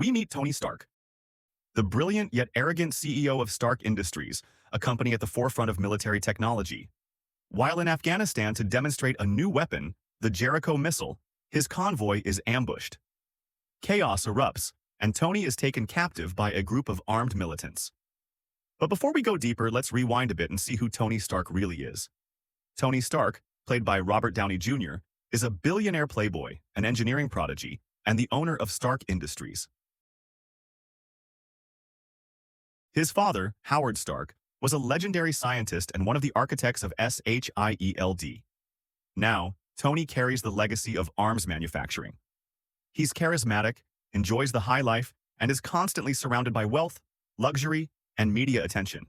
we meet Tony Stark, the brilliant yet arrogant CEO of Stark Industries, a company at the forefront of military technology. While in Afghanistan to demonstrate a new weapon, the Jericho missile, his convoy is ambushed. Chaos erupts, and Tony is taken captive by a group of armed militants. But before we go deeper, let's rewind a bit and see who Tony Stark really is. Tony Stark, played by Robert Downey Jr., is a billionaire playboy, an engineering prodigy, and the owner of Stark Industries. His father, Howard Stark, was a legendary scientist and one of the architects of SHIELD. Now, Tony carries the legacy of arms manufacturing. He's charismatic, enjoys the high life, and is constantly surrounded by wealth, luxury, and media attention.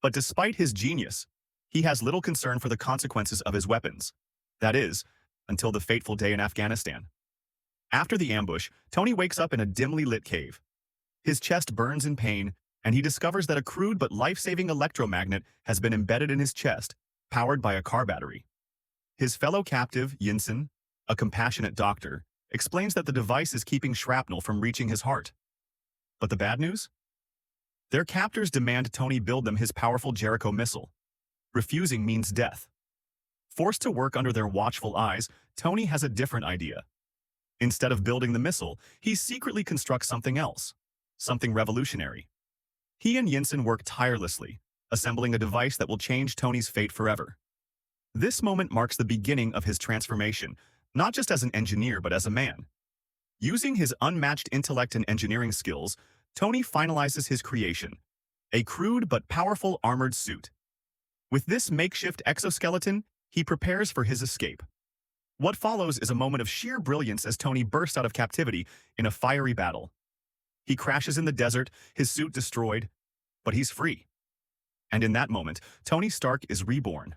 But despite his genius, he has little concern for the consequences of his weapons. That is, until the fateful day in Afghanistan. After the ambush, Tony wakes up in a dimly lit cave. His chest burns in pain, and he discovers that a crude but life-saving electromagnet has been embedded in his chest, powered by a car battery. His fellow captive, Yinsen, a compassionate doctor, explains that the device is keeping shrapnel from reaching his heart. But the bad news? Their captors demand Tony build them his powerful Jericho missile. Refusing means death. Forced to work under their watchful eyes, Tony has a different idea. Instead of building the missile, he secretly constructs something else, something revolutionary. He and Yinsen work tirelessly, assembling a device that will change Tony's fate forever. This moment marks the beginning of his transformation, not just as an engineer but as a man. Using his unmatched intellect and engineering skills, Tony finalizes his creation, a crude but powerful armored suit. With this makeshift exoskeleton, he prepares for his escape. What follows is a moment of sheer brilliance as Tony bursts out of captivity in a fiery battle. He crashes in the desert, his suit destroyed, but he's free. And in that moment, Tony Stark is reborn.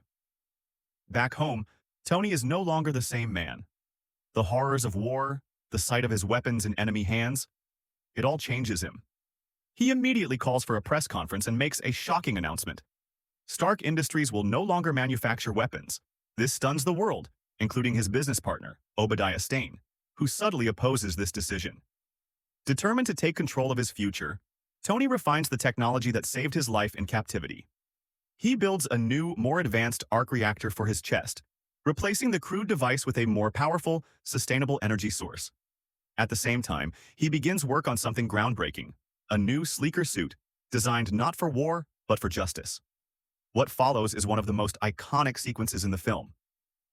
Back home, Tony is no longer the same man. The horrors of war, the sight of his weapons in enemy hands, it all changes him. He immediately calls for a press conference and makes a shocking announcement. Stark Industries will no longer manufacture weapons. This stuns the world, including his business partner, Obadiah Stane, who subtly opposes this decision. Determined to take control of his future, Tony refines the technology that saved his life in captivity. He builds a new, more advanced arc reactor for his chest, replacing the crude device with a more powerful, sustainable energy source. At the same time, he begins work on something groundbreaking, a new, sleeker suit, designed not for war, but for justice. What follows is one of the most iconic sequences in the film.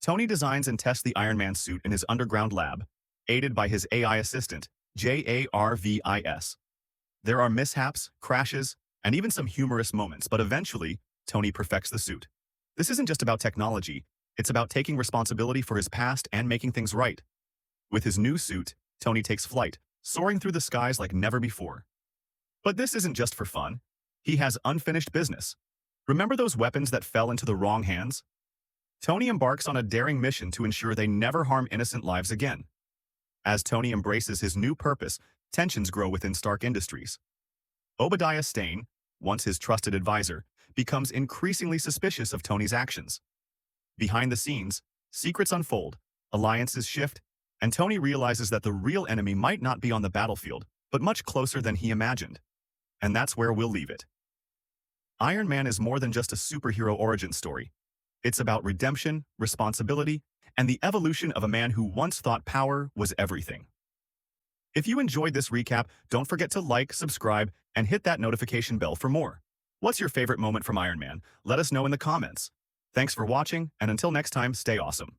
Tony designs and tests the Iron Man suit in his underground lab, aided by his AI assistant, Jarvis. There are mishaps, crashes, and even some humorous moments, but eventually, Tony perfects the suit. This isn't just about technology, it's about taking responsibility for his past and making things right. With his new suit, Tony takes flight, soaring through the skies like never before. But this isn't just for fun. He has unfinished business. Remember those weapons that fell into the wrong hands? Tony embarks on a daring mission to ensure they never harm innocent lives again. As Tony embraces his new purpose, tensions grow within Stark Industries. Obadiah Stane, once his trusted advisor, becomes increasingly suspicious of Tony's actions. Behind the scenes, secrets unfold, alliances shift, and Tony realizes that the real enemy might not be on the battlefield, but much closer than he imagined. And that's where we'll leave it. Iron Man is more than just a superhero origin story. It's about redemption, responsibility, and the evolution of a man who once thought power was everything. If you enjoyed this recap, don't forget to like, subscribe, and hit that notification bell for more. What's your favorite moment from Iron Man? Let us know in the comments. Thanks for watching, and until next time, stay awesome.